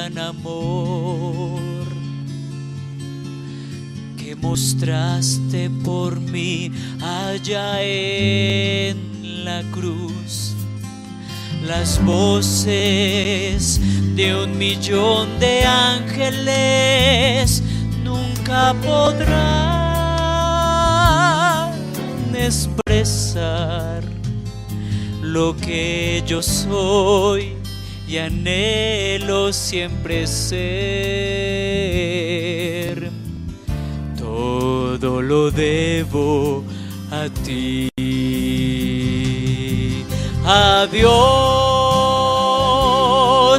gran amor que mostraste por mí allá en la cruz. Las voces de 1.000.000 de ángeles nunca podrán expresar lo que yo soy y anhelo siempre ser. Todo lo debo a ti. A Dios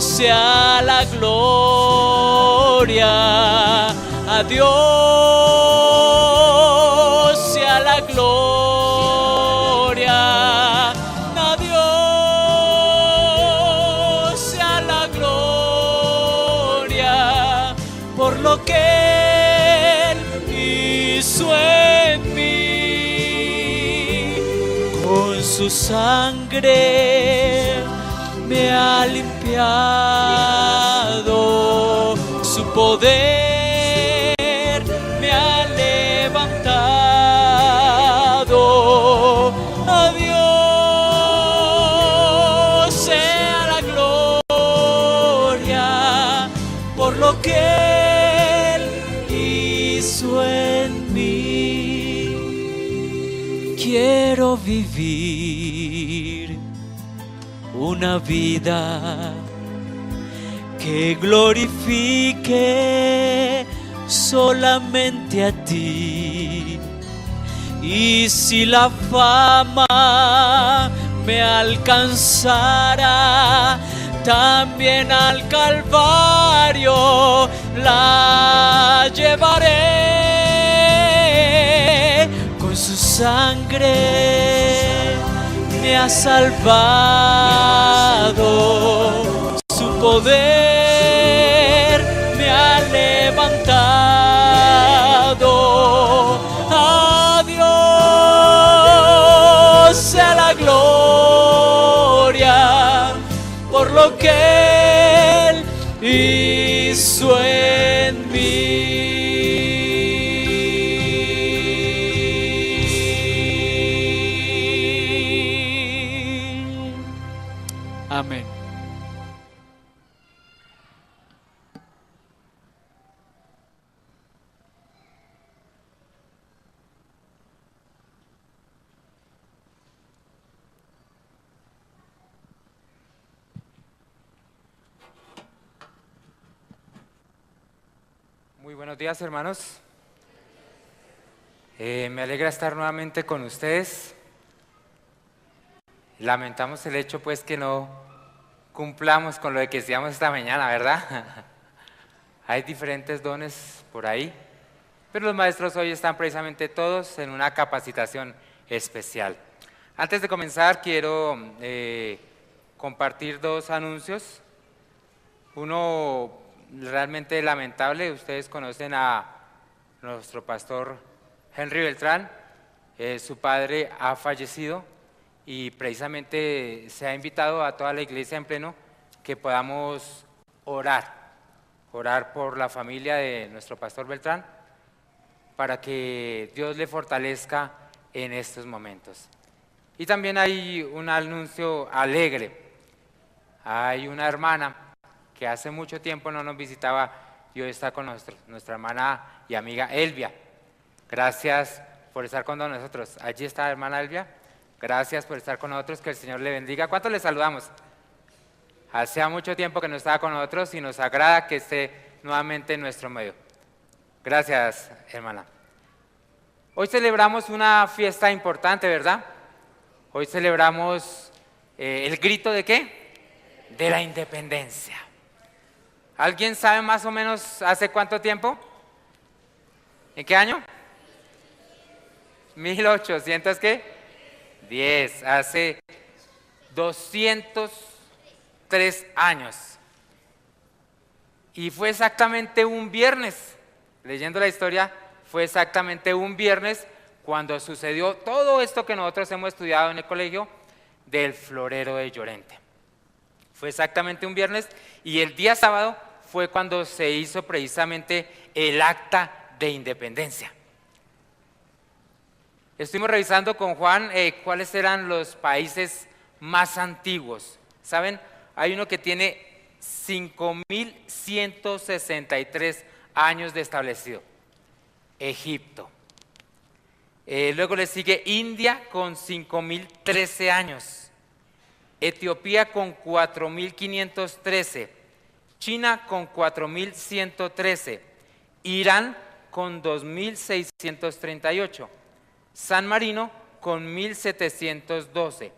sea la gloria, a Dios sea la gloria, a Dios sea la gloria por lo que Él hizo en mí. Con su sangre me ha limpiado, su poder me ha levantado. A Dios sea la gloria por lo que Él hizo en mí. Quiero vivir una vida que glorifique solamente a ti. Y si la fama me alcanzara, también al Calvario la llevaré. Con su sangre me ha salvado, su poder me ha levantado. A Dios sea la gloria por lo que Él hizo en mí. Amén. Muy buenos días, hermanos. Me alegra estar nuevamente con ustedes. Lamentamos el hecho pues que no cumplamos con lo que decíamos esta mañana, ¿verdad? Hay diferentes dones por ahí, pero los maestros hoy están precisamente todos en una capacitación especial. Antes de comenzar quiero compartir dos anuncios. Uno realmente lamentable. Ustedes conocen a nuestro pastor Henry Beltrán. Su padre ha fallecido y precisamente se ha invitado a toda la iglesia en pleno que podamos orar por la familia de nuestro pastor Beltrán para que Dios le fortalezca en estos momentos. Y también hay un anuncio alegre. Hay una hermana que hace mucho tiempo no nos visitaba y hoy está con nosotros, nuestra hermana y amiga Elvia. Gracias por estar con nosotros. Allí está la hermana Elvia. Gracias por estar con nosotros, que el Señor le bendiga. ¿Cuántos le saludamos? Hacía mucho tiempo que no estaba con nosotros y nos agrada que esté nuevamente en nuestro medio. Gracias, hermana. Hoy celebramos una fiesta importante, ¿verdad? Hoy celebramos el grito ¿de qué? De la independencia. ¿Alguien sabe más o menos hace cuánto tiempo? ¿En qué año? 1800, ¿qué? 10, hace 203 años. Y fue exactamente un viernes, leyendo la historia, fue exactamente un viernes cuando sucedió todo esto que nosotros hemos estudiado en el colegio del florero de Llorente. Fue exactamente un viernes y el día sábado fue cuando se hizo precisamente el Acta de Independencia. Estuvimos revisando con Juan cuáles eran los países más antiguos. ¿Saben? Hay uno que tiene 5.163 años de establecido, Egipto. Luego le sigue India con 5.013 años, Etiopía con 4.513, China con 4.113, Irán con 2.638, San Marino con 1.712,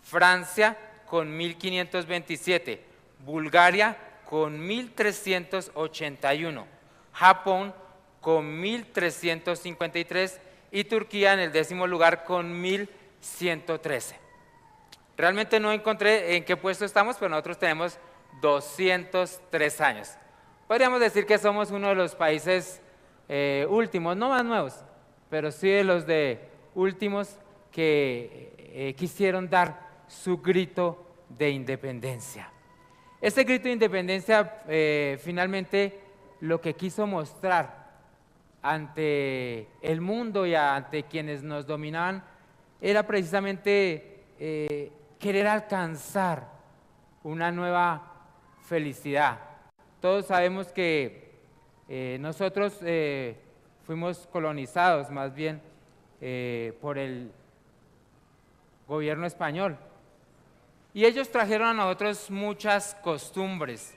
Francia con 1.527, Bulgaria con 1.381, Japón con 1.353 y Turquía en el 10º lugar con 1.113. Realmente no encontré en qué puesto estamos, pero nosotros tenemos 203 años. Podríamos decir que somos uno de los países últimos, no más nuevos, pero sí de los últimos que quisieron dar su grito de independencia. Este grito de independencia finalmente lo que quiso mostrar ante el mundo y ante quienes nos dominaban era precisamente querer alcanzar una nueva felicidad. Todos sabemos que nosotros fuimos colonizados más bien por el gobierno español y ellos trajeron a nosotros muchas costumbres,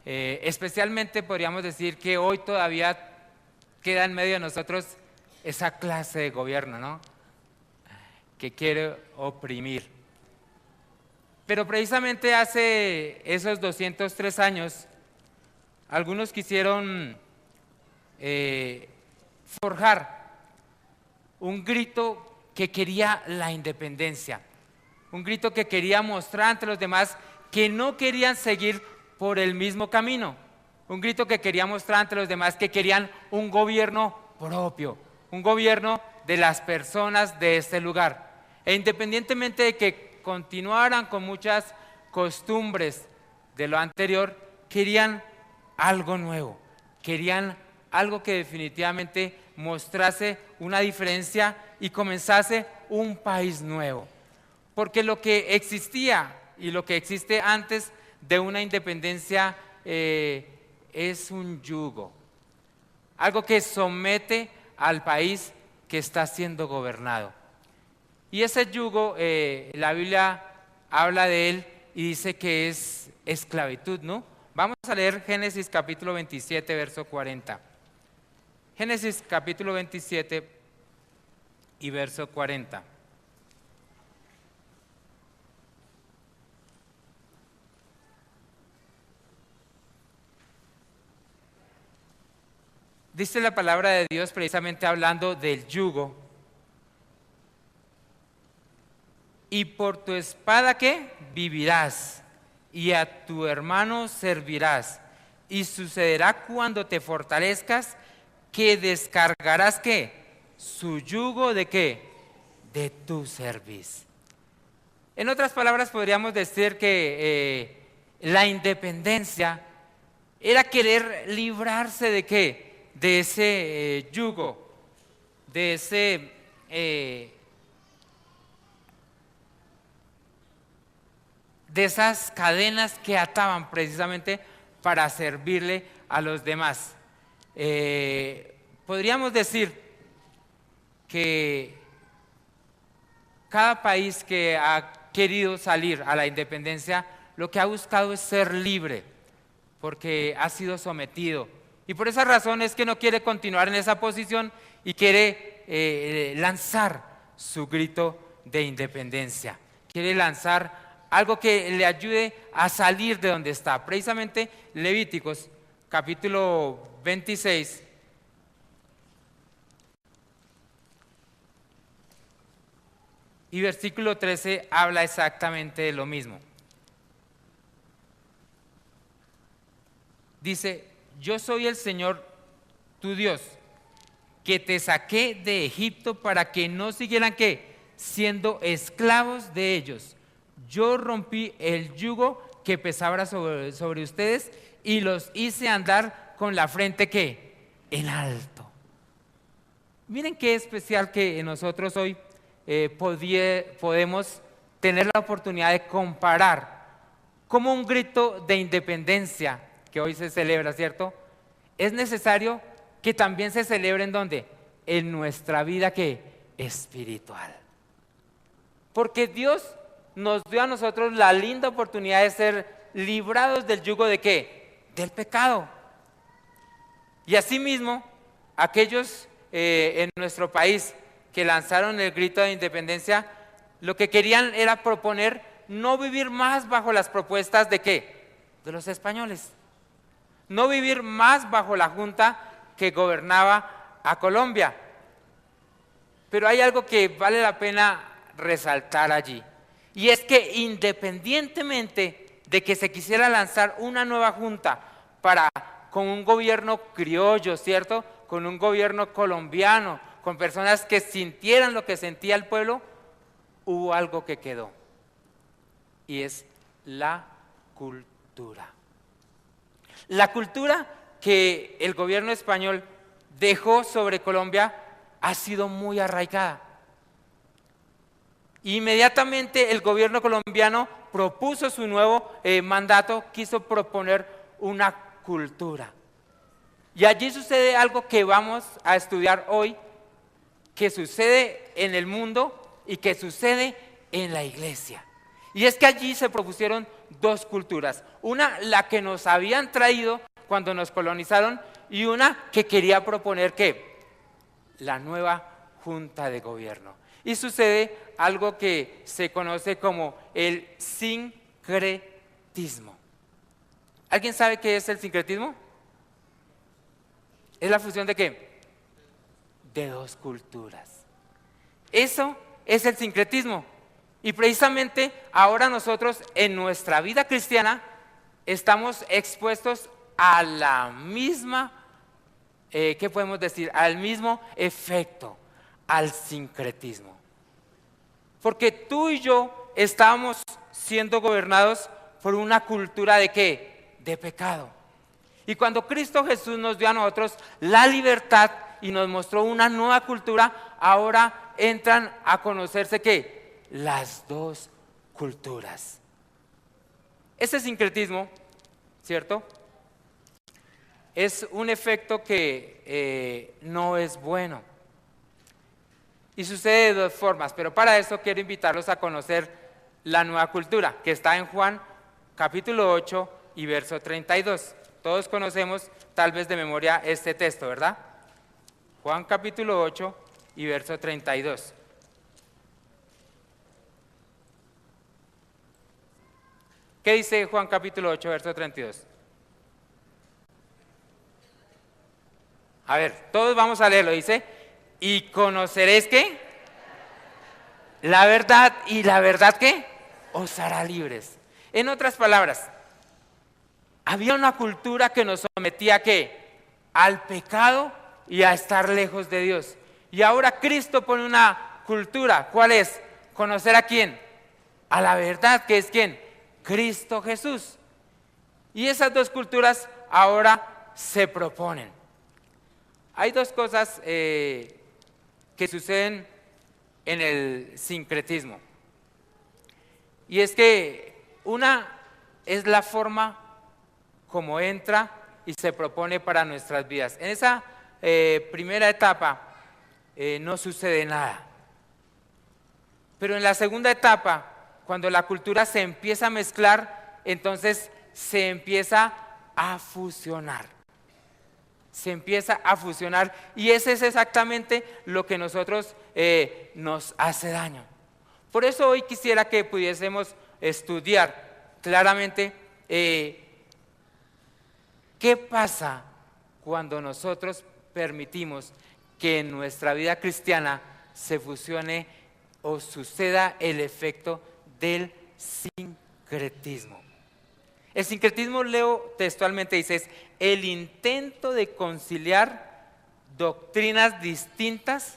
especialmente podríamos decir que hoy todavía queda en medio de nosotros esa clase de gobierno, ¿no?, que quiere oprimir. Pero precisamente hace esos 203 años, algunos quisieron forjar un grito que quería la independencia, un grito que quería mostrar ante los demás que no querían seguir por el mismo camino, un grito que quería mostrar ante los demás que querían un gobierno propio, un gobierno de las personas de este lugar. E independientemente de que continuaran con muchas costumbres de lo anterior, querían algo nuevo, querían algo que definitivamente mostrase una diferencia y comenzase un país nuevo. Porque lo que existía y lo que existe antes de una independencia es un yugo, algo que somete al país que está siendo gobernado. Y ese yugo, la Biblia habla de él y dice que es esclavitud, ¿no? Vamos a leer Génesis capítulo 27, verso 40. Génesis capítulo 27 y verso 40. Dice la palabra de Dios precisamente hablando del yugo. Y por tu espada, ¿qué? Vivirás, y a tu hermano servirás. Y sucederá cuando te fortalezcas, que descargarás, ¿qué? Su yugo, ¿de qué? De tu cerviz. En otras palabras, podríamos decir que la independencia era querer librarse ¿de qué? De ese yugo, de ese de esas cadenas que ataban precisamente para servirle a los demás. Podríamos decir que cada país que ha querido salir a la independencia, lo que ha buscado es ser libre, porque ha sido sometido. Y por esa razón es que no quiere continuar en esa posición y quiere lanzar su grito de independencia. Quiere lanzar algo que le ayude a salir de donde está. Precisamente Levíticos capítulo 26 y versículo 13 habla exactamente de lo mismo. Dice: yo soy el Señor tu Dios, que te saqué de Egipto para que no siguieran ¿qué? Siendo esclavos de ellos. Yo rompí el yugo que pesaba sobre ustedes y los hice andar con la frente ¿qué? En alto. Miren qué especial que nosotros hoy podemos tener la oportunidad de comparar como un grito de independencia que hoy se celebra, ¿cierto? Es necesario que también se celebre ¿en dónde? En nuestra vida ¿qué? Espiritual. Porque Dios nos dio a nosotros la linda oportunidad de ser librados del yugo ¿de qué? Del pecado. Y asimismo, aquellos en nuestro país que lanzaron el grito de independencia, lo que querían era proponer no vivir más bajo las propuestas ¿de qué? De los españoles. No vivir más bajo la junta que gobernaba a Colombia. Pero hay algo que vale la pena resaltar allí. Y es que independientemente de que se quisiera lanzar una nueva junta con un gobierno criollo, ¿cierto? Con un gobierno colombiano, con personas que sintieran lo que sentía el pueblo, hubo algo que quedó. Y es la cultura. La cultura que el gobierno español dejó sobre Colombia ha sido muy arraigada. Inmediatamente el gobierno colombiano propuso su nuevo mandato, quiso proponer una cultura. Y allí sucede algo que vamos a estudiar hoy, que sucede en el mundo y que sucede en la iglesia. Y es que allí se propusieron dos culturas. Una, la que nos habían traído cuando nos colonizaron, y una que quería proponer ¿qué? La nueva junta de gobierno. Y sucede algo que se conoce como el sincretismo. ¿Alguien sabe qué es el sincretismo? ¿Es la fusión de qué? De dos culturas. Eso es el sincretismo. Y precisamente ahora nosotros en nuestra vida cristiana estamos expuestos a la misma, ¿qué podemos decir? Al mismo efecto, al sincretismo. Porque tú y yo estamos siendo gobernados por una cultura ¿de qué? De pecado. Y cuando Cristo Jesús nos dio a nosotros la libertad y nos mostró una nueva cultura, ahora entran a conocerse ¿qué? Las dos culturas. Ese sincretismo, ¿cierto? Es un efecto que no es bueno. Y sucede de dos formas, pero para eso quiero invitarlos a conocer la nueva cultura, que está en Juan capítulo 8 y verso 32. Todos conocemos tal vez de memoria este texto, ¿verdad? Juan capítulo 8 y verso 32. ¿Qué dice Juan capítulo 8, verso 32? A ver, todos vamos a leerlo, dice, y conoceréis ¿qué? La verdad, y la verdad ¿qué? Os hará libres. En otras palabras, había una cultura que nos sometía ¿qué? Al pecado y a estar lejos de Dios. Y ahora Cristo pone una cultura, ¿cuál es? ¿Conocer a quién? A la verdad, que es ¿quién? Cristo Jesús. Y esas dos culturas ahora se proponen. Hay dos cosas que suceden en el sincretismo. Y es que una es la forma como entra y se propone para nuestras vidas. En esa primera etapa no sucede nada. Pero en la segunda etapa, cuando la cultura se empieza a mezclar, entonces se empieza a fusionar. Se empieza a fusionar, y ese es exactamente lo que nosotros nos hace daño. Por eso hoy quisiera que pudiésemos estudiar claramente qué pasa cuando nosotros permitimos que en nuestra vida cristiana se fusione o suceda el efecto del sincretismo. El sincretismo, leo textualmente, dice, es el intento de conciliar doctrinas distintas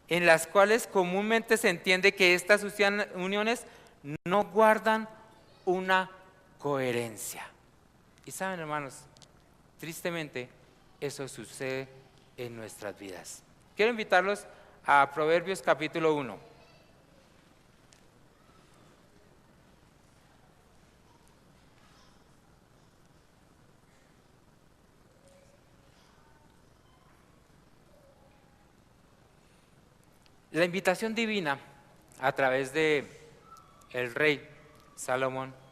en las cuales comúnmente se entiende que estas uniones no guardan una coherencia. Y saben, hermanos, tristemente eso sucede en nuestras vidas. Quiero invitarlos a Proverbios capítulo 1. La invitación divina a través de el rey Salomón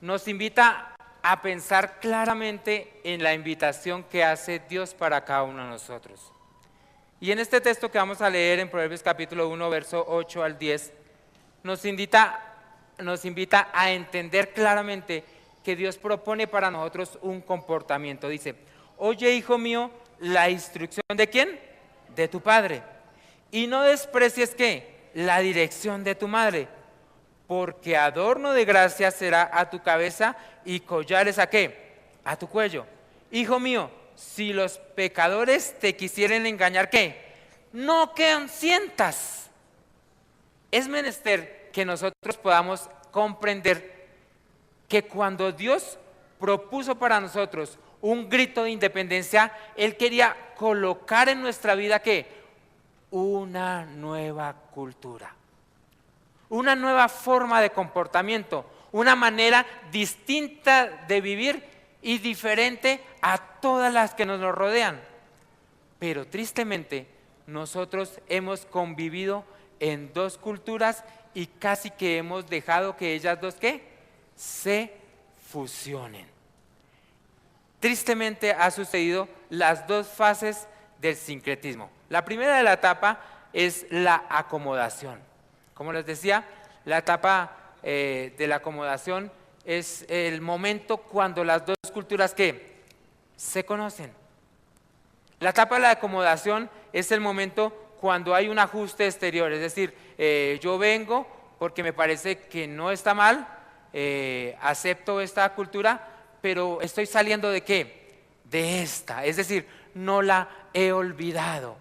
nos invita a pensar claramente en la invitación que hace Dios para cada uno de nosotros. Y en este texto que vamos a leer en Proverbios capítulo 1, verso 8 al 10, nos invita a entender claramente que Dios propone para nosotros un comportamiento. Dice, oye, hijo mío, la instrucción ¿de quién? De tu padre. Y no desprecies ¿qué? La dirección de tu madre, porque adorno de gracia será a tu cabeza y collares ¿a qué? A tu cuello. Hijo mío, si los pecadores te quisieren engañar, ¿qué? No consientas. Es menester que nosotros podamos comprender que cuando Dios propuso para nosotros un grito de independencia, Él quería colocar en nuestra vida ¿qué? Una nueva cultura, una nueva forma de comportamiento, una manera distinta de vivir y diferente a todas las que nos rodean. Pero tristemente nosotros hemos convivido en dos culturas y casi que hemos dejado que ellas dos ¿qué? Se fusionen. Tristemente ha sucedido las dos fases del sincretismo. La primera de la etapa es la acomodación. Como les decía, la etapa de la acomodación es el momento cuando las dos culturas ¿qué? Se conocen. La etapa de la acomodación es el momento cuando hay un ajuste exterior, es decir, yo vengo porque me parece que no está mal, acepto esta cultura, pero estoy saliendo ¿de qué? De esta, es decir, no la he olvidado,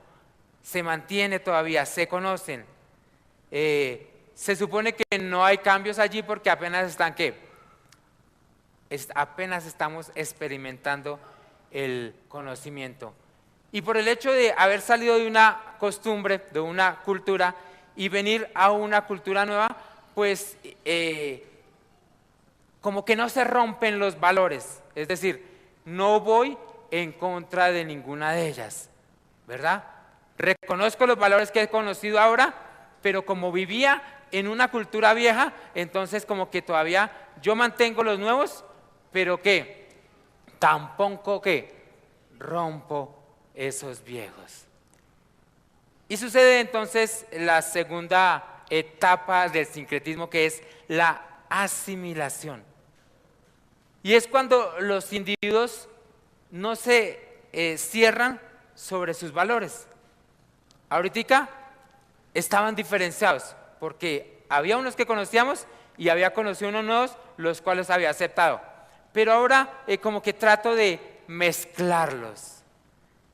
se mantiene todavía, se conocen. Se supone que no hay cambios allí porque apenas están ¿qué? Apenas estamos experimentando el conocimiento. Y por el hecho de haber salido de una costumbre, de una cultura y venir a una cultura nueva, pues como que no se rompen los valores, es decir, no voy en contra de ninguna de ellas, ¿verdad? Reconozco los valores que he conocido ahora, pero como vivía en una cultura vieja, entonces como que todavía yo mantengo los nuevos, pero que tampoco que rompo esos viejos. Y sucede entonces la segunda etapa del sincretismo, que es la asimilación. Y es cuando los individuos no se cierran sobre sus valores. Ahorita estaban diferenciados, porque había unos que conocíamos y había conocido unos nuevos, los cuales había aceptado. Pero ahora como que trato de mezclarlos,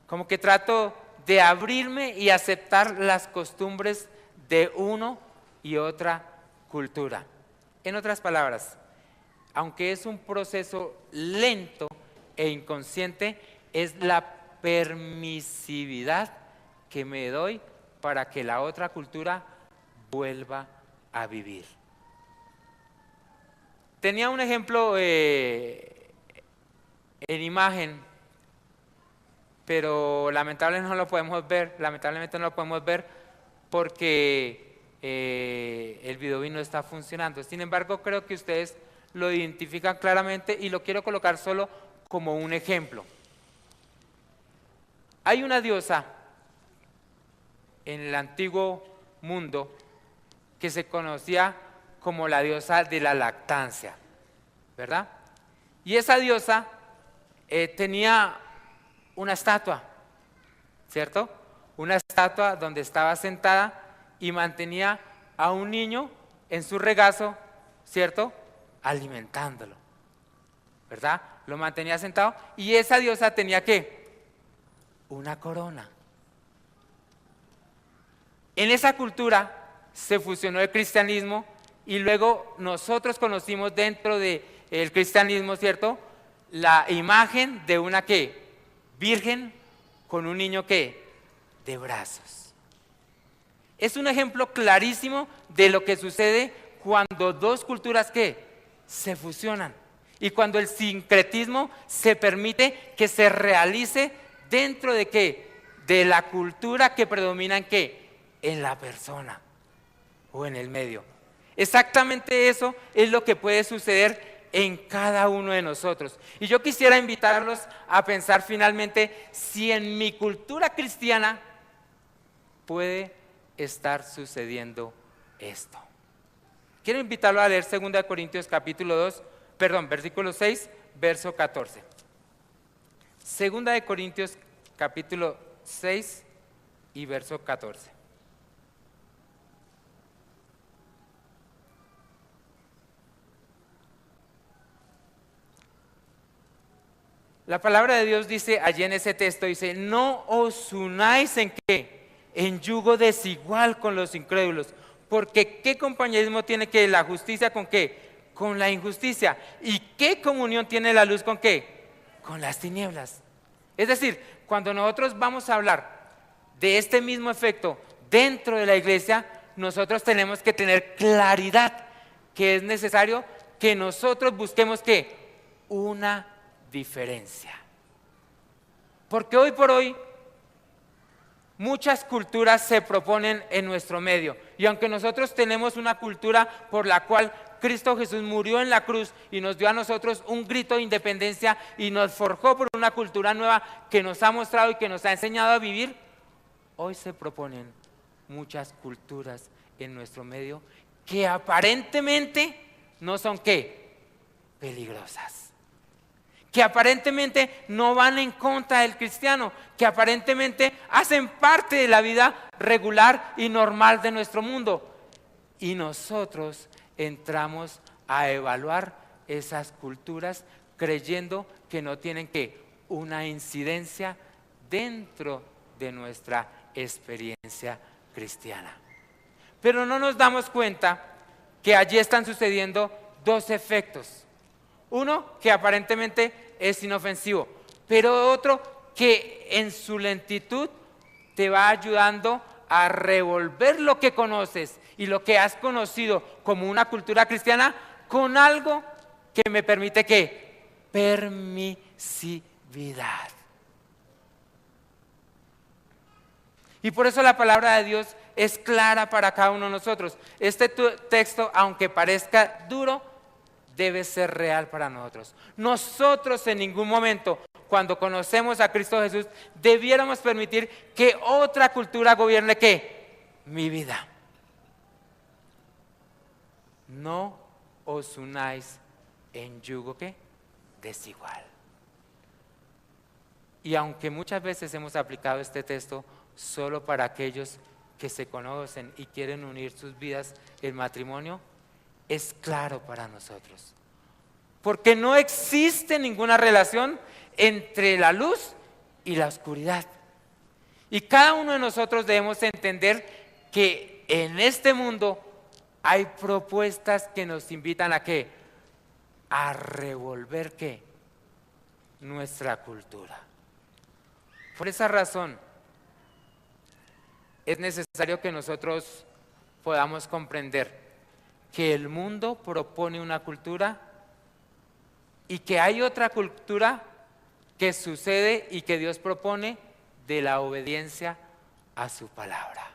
como que trato de abrirme y aceptar las costumbres de uno y otra cultura. En otras palabras, aunque es un proceso lento e inconsciente, es la permisividad que me doy para que la otra cultura vuelva a vivir. Tenía un ejemplo en imagen, pero lamentablemente no lo podemos ver porque el video no está funcionando. Sin embargo, creo que ustedes lo identifican claramente y lo quiero colocar solo como un ejemplo. Hay una diosa en el antiguo mundo que se conocía como la diosa de la lactancia, ¿verdad? Y esa diosa tenía una estatua, ¿cierto? Una estatua donde estaba sentada y mantenía a un niño en su regazo, ¿cierto? Alimentándolo, ¿verdad? Lo mantenía sentado y esa diosa tenía ¿qué? Una corona. En esa cultura se fusionó el cristianismo y luego nosotros conocimos dentro del cristianismo, ¿cierto?, la imagen de una ¿qué? Virgen con un niño ¿qué? De brazos. Es un ejemplo clarísimo de lo que sucede cuando dos culturas ¿qué? Se fusionan y cuando el sincretismo se permite que se realice dentro de ¿qué? De la cultura que predomina en ¿qué? En la persona o en el medio. Exactamente eso es lo que puede suceder en cada uno de nosotros. Y yo quisiera invitarlos a pensar finalmente si en mi cultura cristiana puede estar sucediendo esto. Quiero invitarlo a leer 2 Corintios versículo 6, verso 14. 2 Corintios capítulo 6 y verso 14. La palabra de Dios dice allí en ese texto, dice, no os unáis en qué, en yugo desigual con los incrédulos, porque ¿qué compañerismo tiene que la justicia con qué? Con la injusticia. ¿Y qué comunión tiene la luz con qué? Con las tinieblas. Es decir, cuando nosotros vamos a hablar de este mismo efecto dentro de la iglesia, nosotros tenemos que tener claridad que es necesario que nosotros busquemos ¿qué? Una diferencia. Porque hoy por hoy muchas culturas se proponen en nuestro medio y aunque nosotros tenemos una cultura por la cual Cristo Jesús murió en la cruz y nos dio a nosotros un grito de independencia y nos forjó por una cultura nueva que nos ha mostrado y que nos ha enseñado a vivir, hoy se proponen muchas culturas en nuestro medio que aparentemente no son ¿qué? Peligrosas, que aparentemente no van en contra del cristiano, que aparentemente hacen parte de la vida regular y normal de nuestro mundo. Y nosotros entramos a evaluar esas culturas creyendo que no tienen ¿qué? Una incidencia dentro de nuestra experiencia cristiana. Pero no nos damos cuenta que allí están sucediendo dos efectos. Uno que aparentemente es inofensivo, pero otro que en su lentitud te va ayudando a revolver lo que conoces y lo que has conocido como una cultura cristiana con algo que me permite ¿qué? Permisividad. Y por eso la palabra de Dios es clara para cada uno de nosotros. Este texto, aunque parezca duro, debe ser real para nosotros. Nosotros en ningún momento, cuando conocemos a Cristo Jesús, debiéramos permitir que otra cultura gobierne ¿qué? Mi vida. No os unáis en yugo ¿qué? Desigual. Y aunque muchas veces hemos aplicado este texto solo para aquellos que se conocen y quieren unir sus vidas en matrimonio, es claro para nosotros, porque no existe ninguna relación entre la luz y la oscuridad. Y cada uno de nosotros debemos entender que en este mundo hay propuestas que nos invitan a ¿qué? A revolver ¿qué? Nuestra cultura. Por esa razón es necesario que nosotros podamos comprender que el mundo propone una cultura y que hay otra cultura que sucede y que Dios propone de la obediencia a su palabra.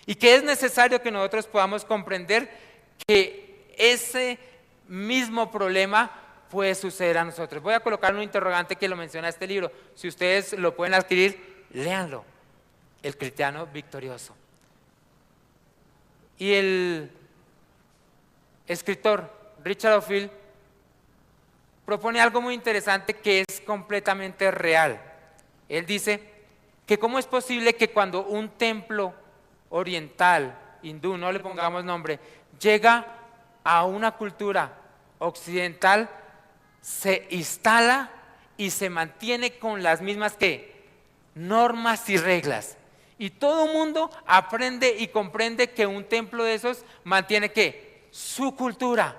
Y que es necesario que nosotros podamos comprender que ese mismo problema puede suceder a nosotros. Voy a colocar un interrogante que lo menciona este libro. Si ustedes lo pueden adquirir, léanlo. El cristiano victorioso. Y el escritor Richard O'Field propone algo muy interesante que es completamente real. Él dice que cómo es posible que cuando un templo oriental, hindú, no le pongamos nombre, llega a una cultura occidental, se instala y se mantiene con las mismas ¿qué? Normas y reglas. Y todo mundo aprende y comprende que un templo de esos mantiene ¿qué? Su cultura.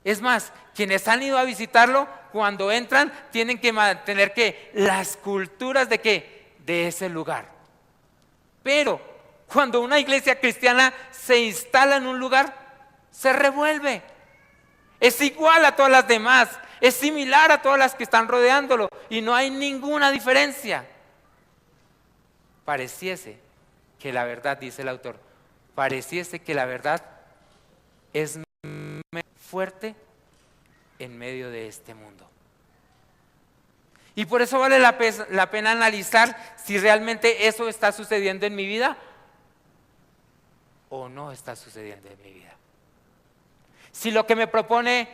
Es más, quienes han ido a visitarlo, cuando entran, tienen que mantener ¿qué? Las culturas de ¿qué? De ese lugar. Pero cuando una iglesia cristiana se instala en un lugar, se revuelve. Es igual a todas las demás, es similar a todas las que están rodeándolo y no hay ninguna diferencia. Pareciese que la verdad, dice el autor, pareciese que la verdad es fuerte en medio de este mundo. Y por eso vale la pena analizar si realmente eso está sucediendo en mi vida o no está sucediendo en mi vida. Si lo que me propone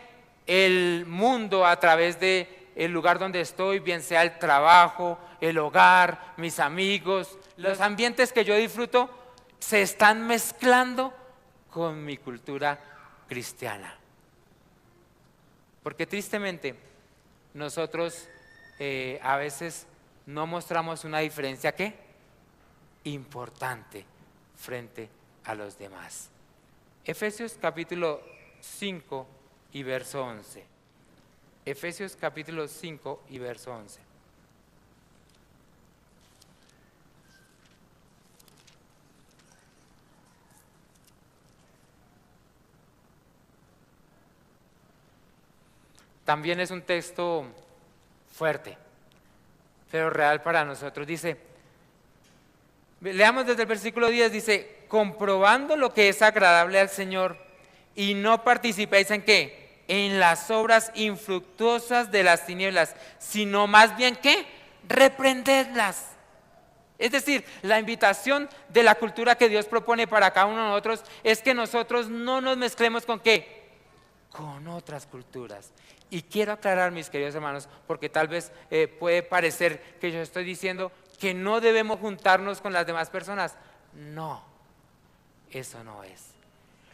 el mundo a través de el lugar donde estoy, bien sea el trabajo, el hogar, mis amigos, los ambientes que yo disfruto, se están mezclando con mi cultura cristiana. Porque tristemente nosotros a veces no mostramos una diferencia ¿qué? Importante frente a los demás. Efesios capítulo 5 y verso 11. Efesios capítulo 5 y verso 11. También es un texto fuerte, pero real para nosotros. Dice, leamos desde el versículo 10, dice, comprobando lo que es agradable al Señor y no participéis en ¿qué? En las obras infructuosas de las tinieblas, sino más bien ¿qué? Reprendedlas. Es decir, la invitación de la cultura que Dios propone para cada uno de nosotros es que nosotros no nos mezclemos con ¿qué? Con otras culturas. Y quiero aclarar, mis queridos hermanos, porque tal vez puede parecer que yo estoy diciendo que no debemos juntarnos con las demás personas. No, eso no es.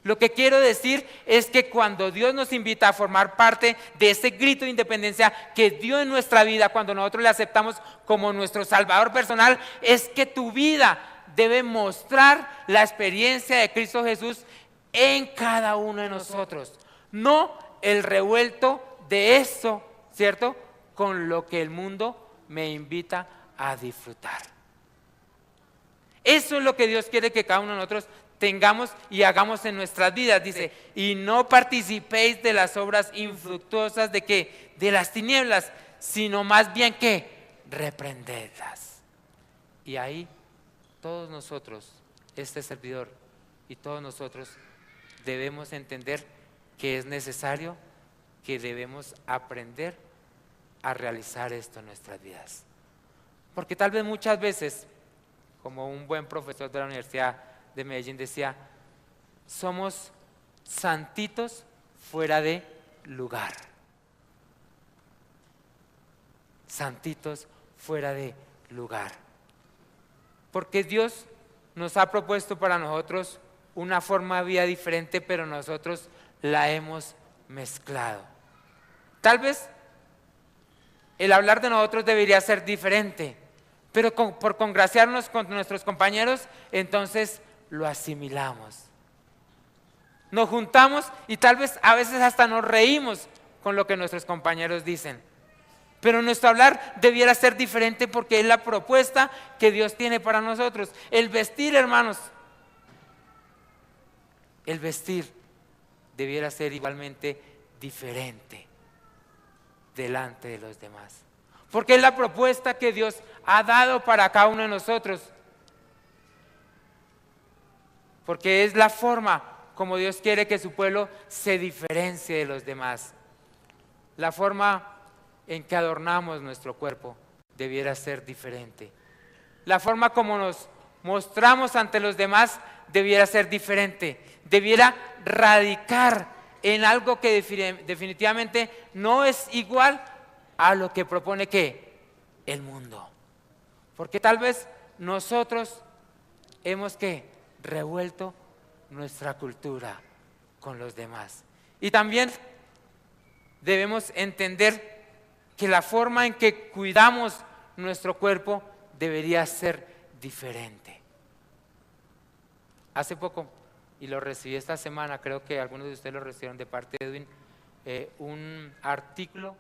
Lo que quiero decir es que cuando Dios nos invita a formar parte de ese grito de independencia que dio en nuestra vida, cuando nosotros le aceptamos como nuestro Salvador personal, es que tu vida debe mostrar la experiencia de Cristo Jesús en cada uno de nosotros. No el revuelto de eso, ¿cierto? Con lo que el mundo me invita a disfrutar. Eso es lo que Dios quiere que cada uno de nosotros tengamos y hagamos en nuestras vidas. Dice, y no participéis de las obras infructuosas de ¿qué? De las tinieblas, sino más bien ¿qué? Reprendedlas. Y ahí todos nosotros, este servidor y todos nosotros debemos entender que es necesario, que debemos aprender a realizar esto en nuestras vidas. Porque tal vez muchas veces, como un buen profesor de la Universidad de Medellín decía, somos santitos fuera de lugar. Santitos fuera de lugar. Porque Dios nos ha propuesto para nosotros una forma de vida diferente, pero nosotros la hemos mezclado. Tal vez el hablar de nosotros debería ser diferente, pero por congraciarnos con nuestros compañeros, entonces lo asimilamos. Nos juntamos y tal vez a veces hasta nos reímos con lo que nuestros compañeros dicen. Pero nuestro hablar debiera ser diferente porque es la propuesta que Dios tiene para nosotros. El vestir, hermanos, el vestir debiera ser igualmente diferente delante de los demás. Porque es la propuesta que Dios ha dado para cada uno de nosotros. Porque es la forma como Dios quiere que su pueblo se diferencie de los demás. La forma en que adornamos nuestro cuerpo debiera ser diferente. La forma como nos mostramos ante los demás debiera ser diferente. Debiera radicar en algo que definitivamente no es igual a lo que propone ¿qué? El mundo. Porque tal vez nosotros hemos ¿qué? Revuelto nuestra cultura con los demás. Y también debemos entender que la forma en que cuidamos nuestro cuerpo debería ser diferente. hace poco, y lo recibí esta semana, creo que algunos de ustedes lo recibieron de parte de Edwin, un artículo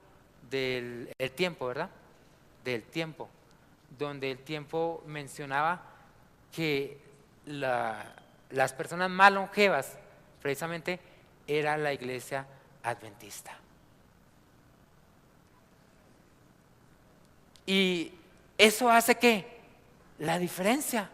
del El Tiempo, ¿verdad? Del Tiempo, donde El Tiempo mencionaba que las personas más longevas precisamente era la iglesia adventista. Y eso hace ¿qué? La diferencia.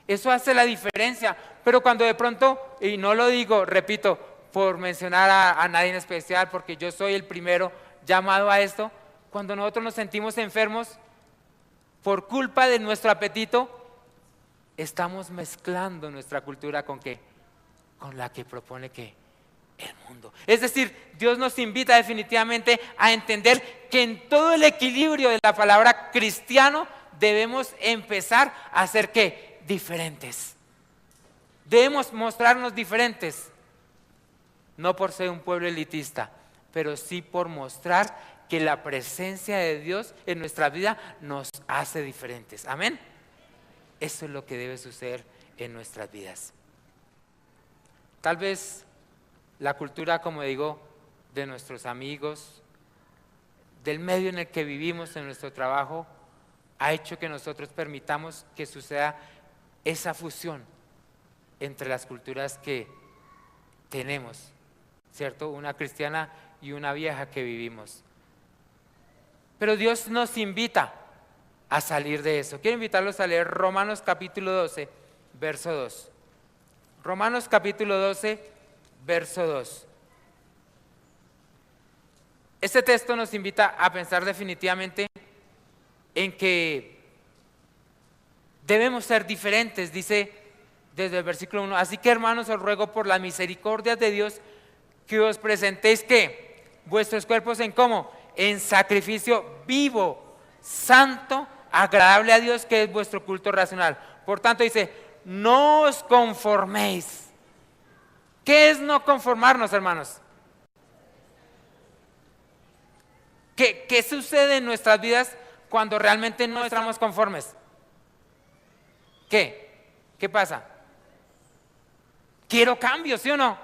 Eso hace la diferencia. Pero cuando de pronto, y no lo digo, repito, por mencionar a nadie en especial, porque yo soy el primero llamado a esto, cuando nosotros nos sentimos enfermos por culpa de nuestro apetito, estamos mezclando nuestra cultura ¿con qué? Con la que propone ¿qué? El mundo. Es decir, Dios nos invita definitivamente a entender que en todo el equilibrio de la palabra cristiano debemos empezar a ser ¿qué? Diferentes. Debemos mostrarnos diferentes, no por ser un pueblo elitista, pero sí por mostrar que la presencia de Dios en nuestra vida nos hace diferentes. Amén. Eso es lo que debe suceder en nuestras vidas. Tal vez la cultura, como digo, de nuestros amigos, del medio en el que vivimos, en nuestro trabajo, ha hecho que nosotros permitamos que suceda esa fusión entre las culturas que tenemos, ¿cierto? Una cristiana y una vieja que vivimos. Pero Dios nos invita a salir de eso. Quiero invitarlos a leer Romanos capítulo 12, verso 2. Romanos capítulo 12, verso 2. Este texto nos invita a pensar definitivamente en que debemos ser diferentes, dice desde el versículo 1. Así que, hermanos, os ruego por las misericordias de Dios que os presentéis ¿qué? Vuestros cuerpos en ¿cómo? En sacrificio vivo, santo, agradable a Dios, que es vuestro culto racional. Por tanto dice, no os conforméis. ¿Qué es no conformarnos, hermanos? ¿Qué sucede en nuestras vidas cuando realmente no estamos conformes? ¿Qué pasa? Quiero cambio, ¿sí o no?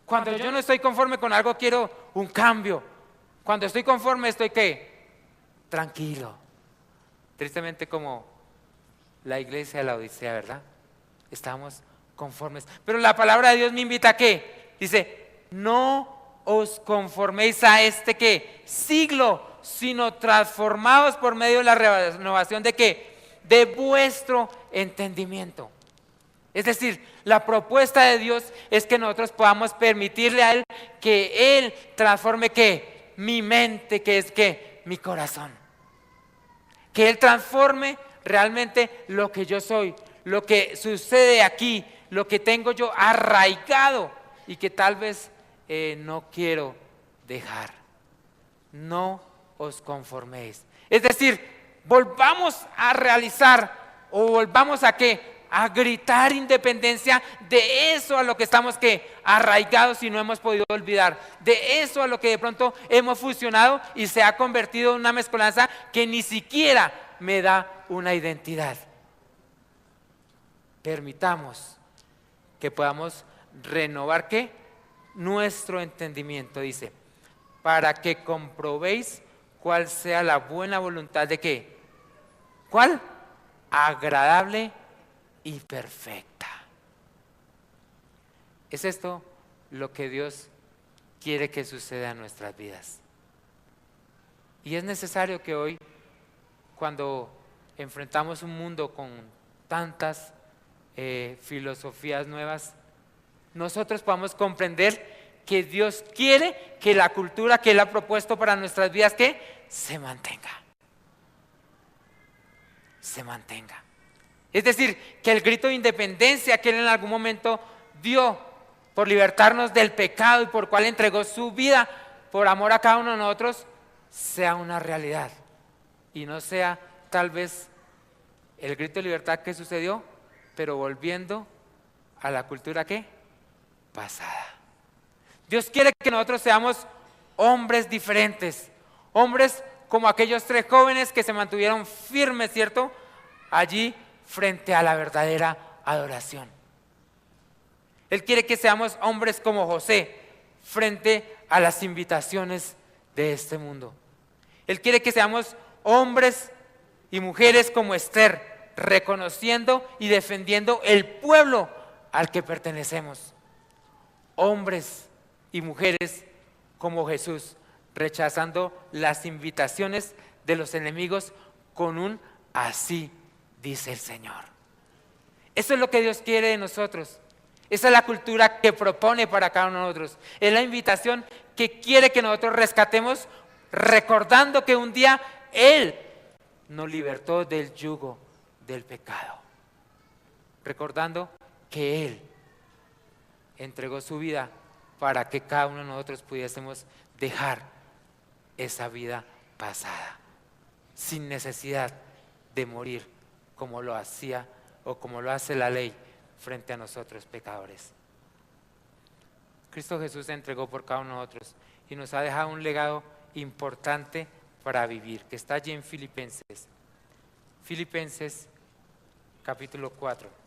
Cuando yo no estoy conforme con algo, quiero un cambio. Cuando estoy conforme, estoy ¿qué? Tranquilo. Tristemente como la iglesia de la Odisea, ¿verdad? Estamos conformes. Pero la palabra de Dios me invita a ¿qué? Dice, no os conforméis a este ¿qué? Siglo, sino transformados por medio de la renovación de ¿qué? De vuestro entendimiento. Es decir, la propuesta de Dios es que nosotros podamos permitirle a Él que Él transforme ¿qué? Mi mente, que es ¿qué? Mi corazón. Que Él transforme realmente lo que yo soy, lo que sucede aquí, lo que tengo yo arraigado y que tal vez no quiero dejar. No os conforméis. Es decir, volvamos a realizar o volvamos a ¿qué? A gritar independencia de eso a lo que estamos ¿qué? Arraigados y no hemos podido olvidar, de eso a lo que de pronto hemos fusionado y se ha convertido en una mezcolanza que ni siquiera me da una identidad. Permitamos que podamos renovar ¿qué? Nuestro entendimiento, dice, para que comprobéis cuál sea la buena voluntad de ¿qué? ¿Cuál? Agradable y perfecta. ¿Es esto lo que Dios quiere que suceda en nuestras vidas? Y es necesario que hoy, cuando enfrentamos un mundo con tantas filosofías nuevas, nosotros podamos comprender que Dios quiere que la cultura que Él ha propuesto para nuestras vidas ¿qué? Se mantenga. Se mantenga. Es decir, que el grito de independencia que Él en algún momento dio por libertarnos del pecado y por cual entregó su vida por amor a cada uno de nosotros, sea una realidad y no sea tal vez el grito de libertad que sucedió, pero volviendo a la cultura ¿qué? Pasada. Dios quiere que nosotros seamos hombres diferentes, hombres como aquellos 3 jóvenes que se mantuvieron firmes, ¿cierto? Allí frente a la verdadera adoración. Él quiere que seamos hombres como José frente a las invitaciones de este mundo. Él quiere que seamos hombres y mujeres como Esther, reconociendo y defendiendo el pueblo al que pertenecemos. Hombres y mujeres como Jesús, rechazando las invitaciones de los enemigos con un así dice el Señor. Eso es lo que Dios quiere de nosotros. Esa es la cultura que propone para cada uno de nosotros. Es la invitación que quiere que nosotros rescatemos, recordando que un día Él nos libertó del yugo del pecado. Recordando que Él entregó su vida para que cada uno de nosotros pudiésemos dejar esa vida pasada, sin necesidad de morir como lo hacía o como lo hace la ley frente a nosotros pecadores. Cristo Jesús se entregó por cada uno de nosotros y nos ha dejado un legado importante para vivir, que está allí en Filipenses. Filipenses capítulo 4.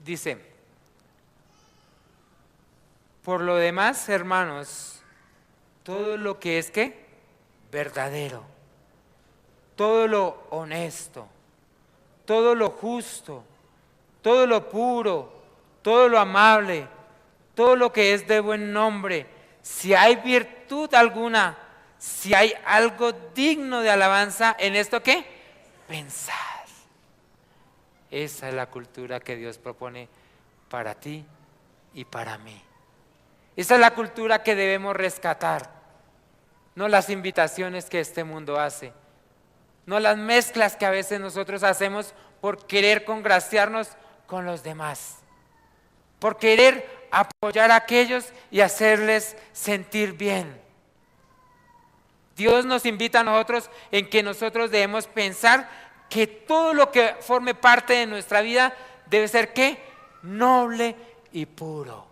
Dice: por lo demás, hermanos, todo lo que es ¿qué? Verdadero, todo lo honesto, todo lo justo, todo lo puro, todo lo amable, todo lo que es de buen nombre, si hay virtud alguna, si hay algo digno de alabanza, en esto ¿qué? Pensad. Esa es la cultura que Dios propone para ti y para mí. Esa es la cultura que debemos rescatar, no las invitaciones que este mundo hace, no las mezclas que a veces nosotros hacemos por querer congraciarnos con los demás, por querer apoyar a aquellos y hacerles sentir bien. Dios nos invita a nosotros en que nosotros debemos pensar que todo lo que forme parte de nuestra vida debe ser ¿qué? Noble y puro.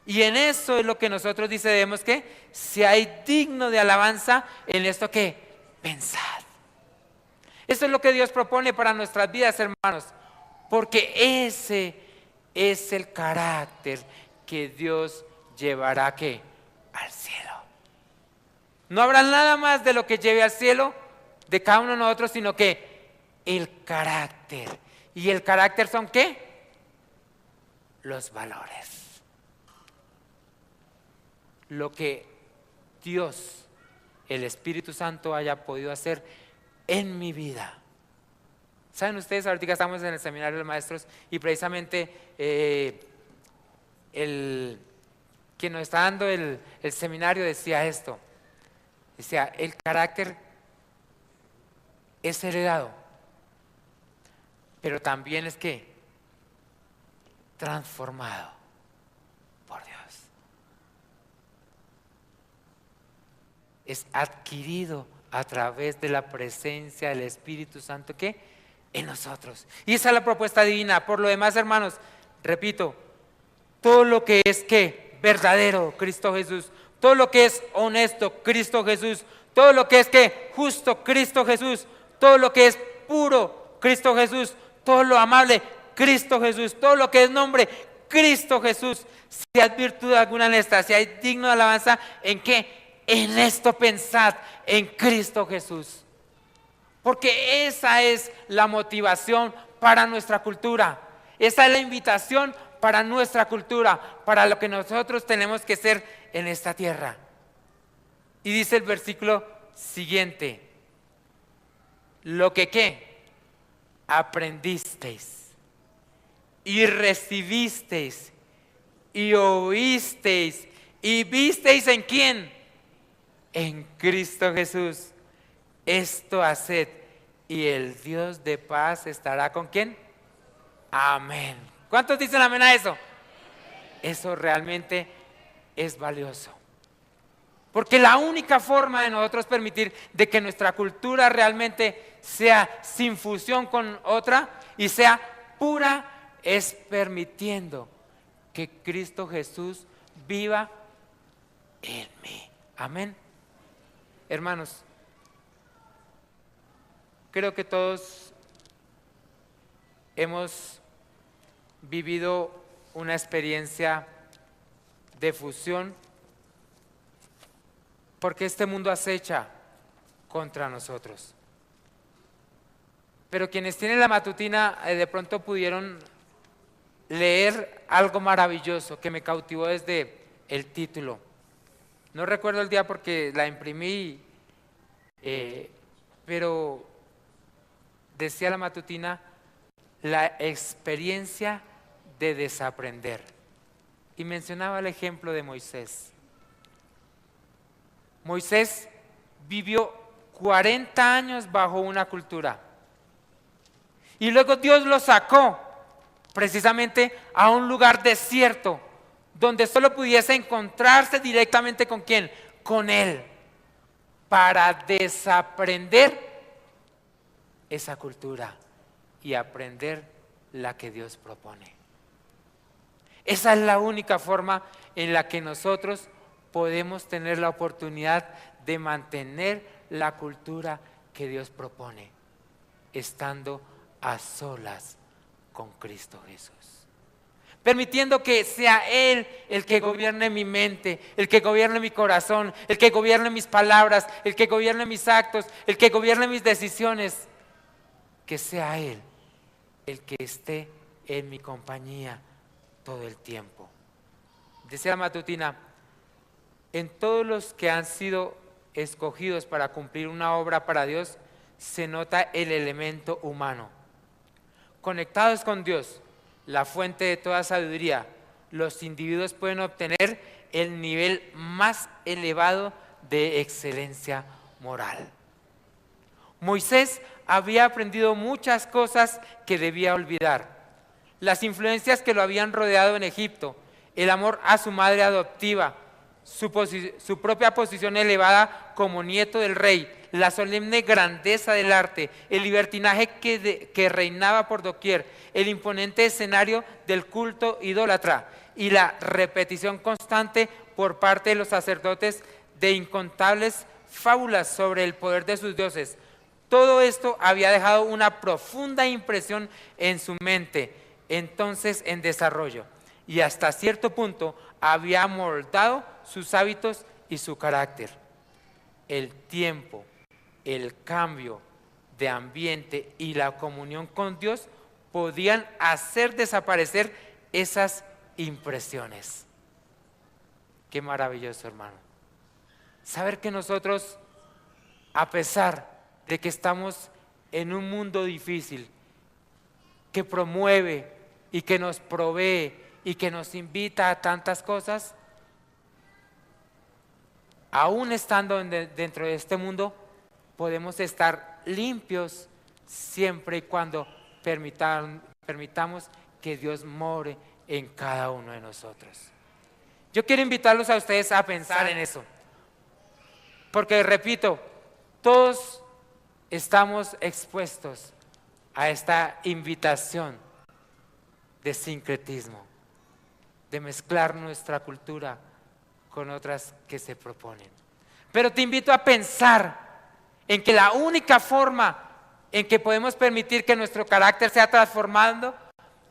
Y en eso es lo que nosotros dice debemos ¿qué? Si hay digno de alabanza, en esto ¿qué? Pensad. Eso es lo que Dios propone para nuestras vidas, hermanos, porque ese es el carácter que Dios llevará ¿qué? Al cielo. No habrá nada más de lo que lleve al cielo de cada uno de nosotros, sino que el carácter. ¿Y el carácter son qué? Los valores. Lo que Dios, el Espíritu Santo, haya podido hacer en mi vida. ¿Saben ustedes? Ahorita estamos en el seminario de maestros y precisamente quien nos está dando el seminario decía esto. Decía, el carácter es heredado, pero también es que transformado por Dios. Es adquirido a través de la presencia del Espíritu Santo que en nosotros. Y esa es la propuesta divina. Por lo demás, hermanos, repito, todo lo que es que verdadero, Cristo Jesús. Todo lo que es honesto, Cristo Jesús. Todo lo que es que justo, Cristo Jesús. Todo lo que es puro, Cristo Jesús. Todo lo amable, Cristo Jesús. Todo lo que es nombre, Cristo Jesús. Si hay virtud alguna en esta, si hay digno de alabanza, ¿en qué? En esto pensad, en Cristo Jesús. Porque esa es la motivación para nuestra cultura. Esa es la invitación para nuestra cultura, para lo que nosotros tenemos que ser en esta tierra. Y dice el versículo siguiente: lo que ¿qué? Aprendisteis y recibisteis y oísteis y visteis ¿en quién? En Cristo Jesús. Esto haced y el Dios de paz estará ¿con quién? Amén. ¿Cuántos dicen amén a eso? Eso realmente es valioso. Porque la única forma de nosotros permitir de que nuestra cultura realmente sea sin fusión con otra y sea pura, es permitiendo que Cristo Jesús viva en mí. Amén. Hermanos, creo que todos hemos vivido una experiencia de fusión porque este mundo acecha contra nosotros. Pero quienes tienen la matutina de pronto pudieron leer algo maravilloso que me cautivó desde el título. No recuerdo el día porque la imprimí, pero decía la matutina, la experiencia de desaprender. Y mencionaba el ejemplo de Moisés. Moisés vivió 40 años bajo una cultura. Y luego Dios lo sacó precisamente a un lugar desierto, donde solo pudiese encontrarse directamente ¿con quién? Con Él, para desaprender esa cultura y aprender la que Dios propone. Esa es la única forma en la que nosotros podemos tener la oportunidad de mantener la cultura que Dios propone, estando a solas con Cristo Jesús. Permitiendo que sea Él el que gobierne mi mente, el que gobierne mi corazón, el que gobierne mis palabras, el que gobierne mis actos, el que gobierne mis decisiones. Que sea Él el que esté en mi compañía todo el tiempo. Decía la matutina, en todos los que han sido escogidos para cumplir una obra para Dios, se nota el elemento humano. Conectados con Dios, la fuente de toda sabiduría, los individuos pueden obtener el nivel más elevado de excelencia moral. Moisés había aprendido muchas cosas que debía olvidar. Las influencias que lo habían rodeado en Egipto, el amor a su madre adoptiva, su propia posición elevada como nieto del rey, la solemne grandeza del arte, el libertinaje que reinaba por doquier, el imponente escenario del culto idólatra y la repetición constante por parte de los sacerdotes de incontables fábulas sobre el poder de sus dioses. Todo esto había dejado una profunda impresión en su mente, entonces en desarrollo, y hasta cierto punto había moldado sus hábitos y su carácter. El tiempo, el cambio de ambiente y la comunión con Dios podían hacer desaparecer esas impresiones. Qué maravilloso, hermano. Saber que nosotros, a pesar de que estamos en un mundo difícil, que promueve y que nos provee y que nos invita a tantas cosas, aún estando dentro de este mundo, podemos estar limpios siempre y cuando permitamos que Dios more en cada uno de nosotros. Yo quiero invitarlos a ustedes a pensar en eso, porque repito, todos estamos expuestos a esta invitación de sincretismo, de mezclar nuestra cultura con otras que se proponen. Pero te invito a pensar en que la única forma en que podemos permitir que nuestro carácter sea transformado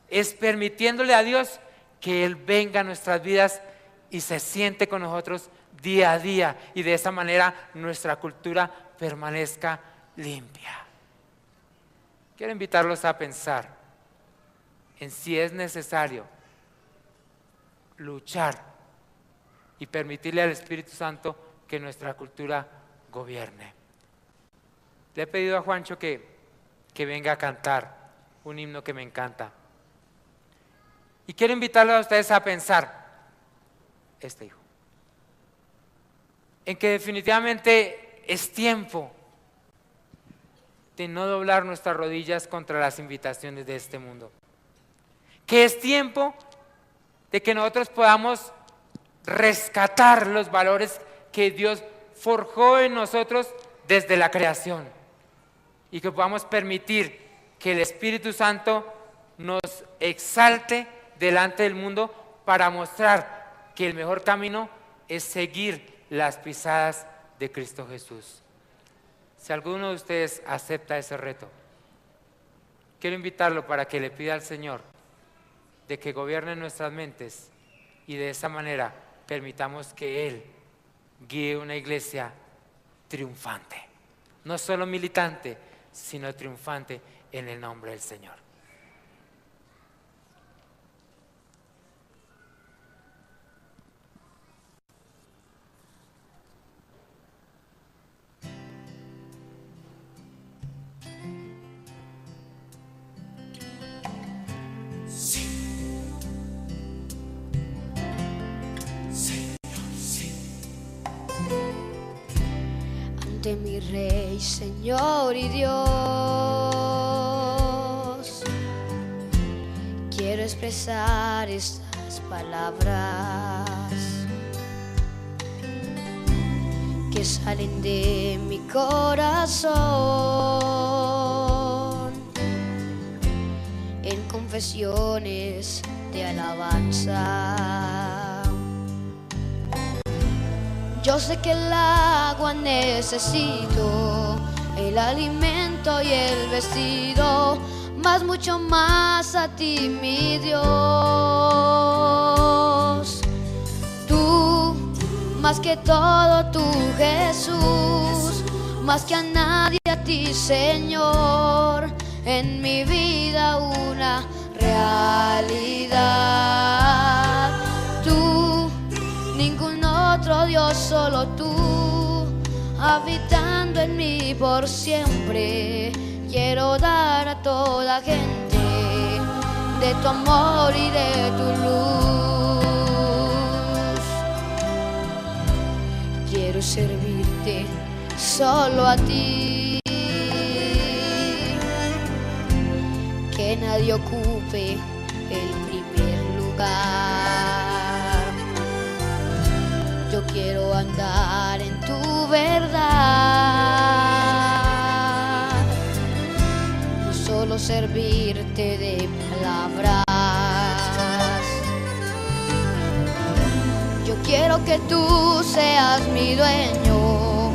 es permitiéndole a Dios que Él venga a nuestras vidas y se siente con nosotros día a día, y de esa manera nuestra cultura permanezca limpia. Quiero invitarlos a pensar en si es necesario luchar y permitirle al Espíritu Santo que nuestra cultura gobierne. Le he pedido a Juancho que venga a cantar un himno que me encanta. Y quiero invitarlos a ustedes a pensar, hijo, en que definitivamente es tiempo de no doblar nuestras rodillas contra las invitaciones de este mundo. Que es tiempo de que nosotros podamos rescatar los valores que Dios forjó en nosotros desde la creación. y que podamos permitir que el Espíritu Santo nos exalte delante del mundo para mostrar que el mejor camino es seguir las pisadas de Cristo Jesús. Si alguno de ustedes acepta ese reto, quiero invitarlo para que le pida al Señor de que gobierne nuestras mentes y de esa manera permitamos que Él guíe una iglesia triunfante, no solo militante, sino triunfante en el nombre del Señor. Ante mi Rey, Señor y Dios, quiero expresar estas palabras que salen de mi corazón en confesiones de alabanza. Yo sé que el agua necesito, el alimento y el vestido, mas mucho más a ti, mi Dios. Tú, más que todo, tú, Jesús, más que a nadie, a ti, Señor, en mi vida una realidad. Tú, ningún otro Dios, solo tú, habitando en mí por siempre. Quiero dar a toda gente de tu amor y de tu luz. Quiero servirte solo a ti, que nadie ocupe el primer lugar. Yo quiero andar en tu verdad, no solo servirte de palabras. Yo quiero que tú seas mi dueño,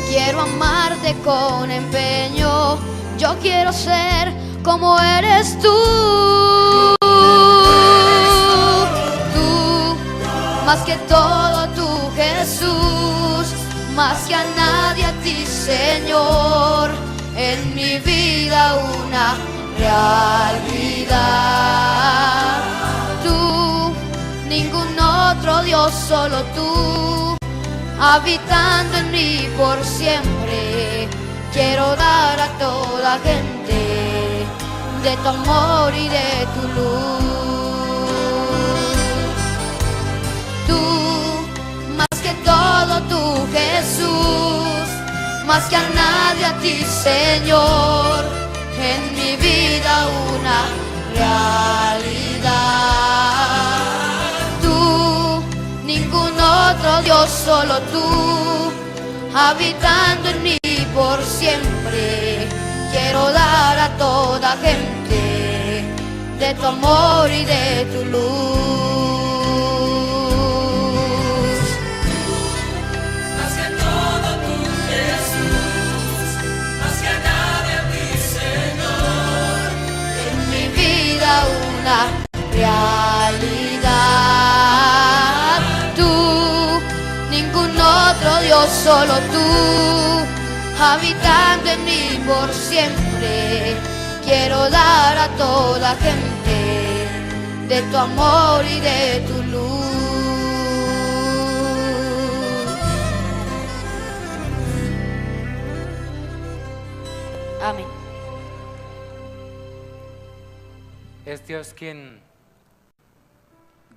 quiero amarte con empeño. Yo quiero ser como eres tú. Tú, más que todo tú, Jesús, más que a nadie, a ti, Señor, en mi vida una realidad. Tú, ningún otro Dios, solo tú, habitando en mí por siempre. Quiero dar a toda gente de tu amor y de tu luz. Tú, más que todo tú, Jesús, más que a nadie, a ti, Señor, en mi vida una realidad. Tú, ningún otro Dios, solo tú, habitando en mí por siempre. Quiero dar a toda gente de tu amor y de tu luz. Más que todo tú, Jesús, más que a nadie, a ti, Señor, En mi vida una realidad. Tú, ningún otro Dios, solo tú, habitando en mí por siempre. Quiero dar a toda gente de tu amor y de tu luz. Amén. Es Dios quien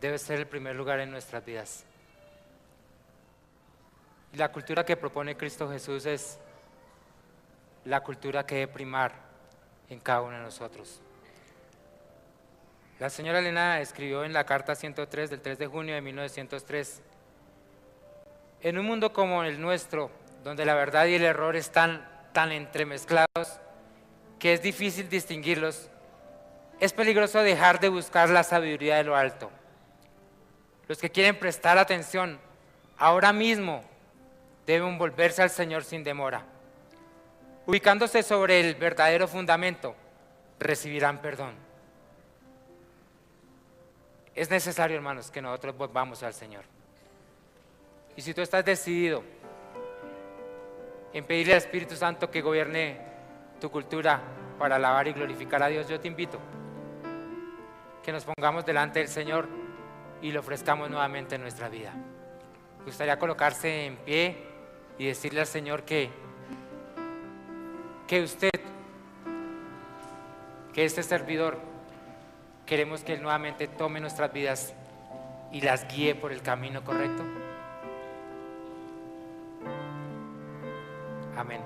debe ser el primer lugar en nuestras vidas. Y la cultura que propone Cristo Jesús es la cultura que debe primar en cada uno de nosotros. La señora Elena escribió en la carta 103 del 3 de junio de 1903: en un mundo como el nuestro, donde la verdad y el error están tan entremezclados, que es difícil distinguirlos, es peligroso dejar de buscar la sabiduría de lo alto. Los que quieren prestar atención ahora mismo deben volverse al Señor sin demora. Ubicándose sobre el verdadero fundamento, recibirán perdón. Es necesario, hermanos, que nosotros volvamos al Señor. Y si tú estás decidido en pedirle al Espíritu Santo que gobierne tu cultura para alabar y glorificar a Dios, yo te invito que nos pongamos delante del Señor y le ofrezcamos nuevamente nuestra vida. Me gustaría colocarse en pie y decirle al Señor que usted, que este servidor, queremos que Él nuevamente tome nuestras vidas y las guíe por el camino correcto. Amén.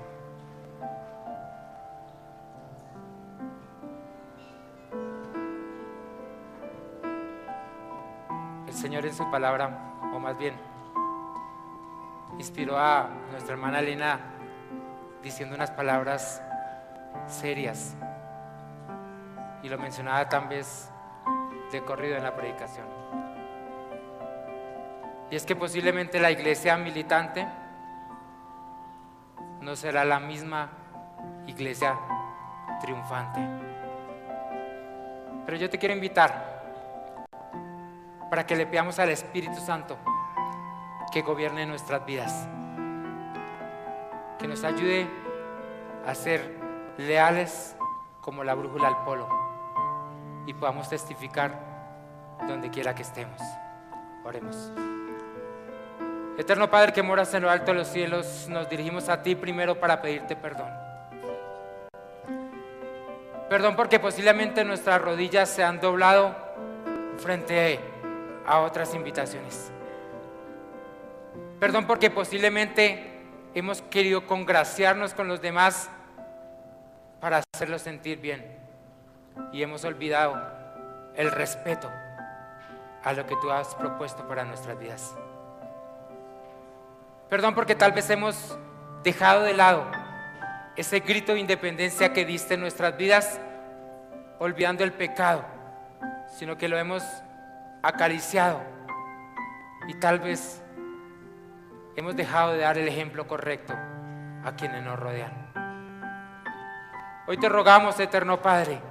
El Señor en su palabra, o más bien, inspiró a nuestra hermana Elena diciendo unas palabras serias, y lo mencionaba tal vez de corrido en la predicación. Y es que posiblemente la iglesia militante no será la misma iglesia triunfante. Pero yo te quiero invitar para que le pidamos al Espíritu Santo que gobierne nuestras vidas, que nos ayude a ser leales como la brújula al polo y podamos testificar donde quiera que estemos. Oremos. Eterno Padre que moras en lo alto de los cielos, nos dirigimos a ti primero para pedirte perdón. Perdón porque posiblemente nuestras rodillas se han doblado frente a otras invitaciones. Perdón porque posiblemente hemos querido congraciarnos con los demás para hacerlos sentir bien y hemos olvidado el respeto a lo que tú has propuesto para nuestras vidas. Perdón porque tal vez hemos dejado de lado ese grito de independencia que diste en nuestras vidas, olvidando el pecado, sino que lo hemos acariciado y tal vez hemos dejado de dar el ejemplo correcto a quienes nos rodean. Hoy te rogamos, eterno Padre,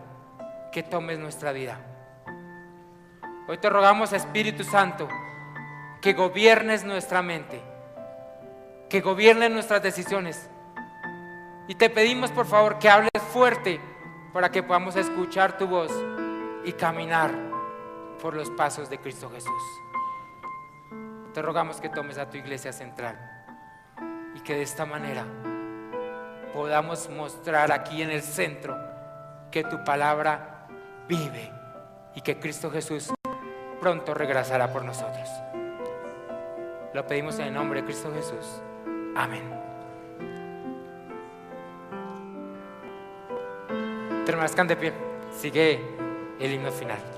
que tomes nuestra vida. Hoy te rogamos, Espíritu Santo, que gobiernes nuestra mente, que gobiernes nuestras decisiones. Y te pedimos, por favor, que hables fuerte para que podamos escuchar tu voz y caminar por los pasos de Cristo Jesús. Te rogamos que tomes a tu iglesia central y que de esta manera podamos mostrar aquí en el centro que tu palabra vive y que Cristo Jesús pronto regresará por nosotros. Lo pedimos en el nombre de Cristo Jesús. Amén. Permanezcan de pie. Sigue el himno final.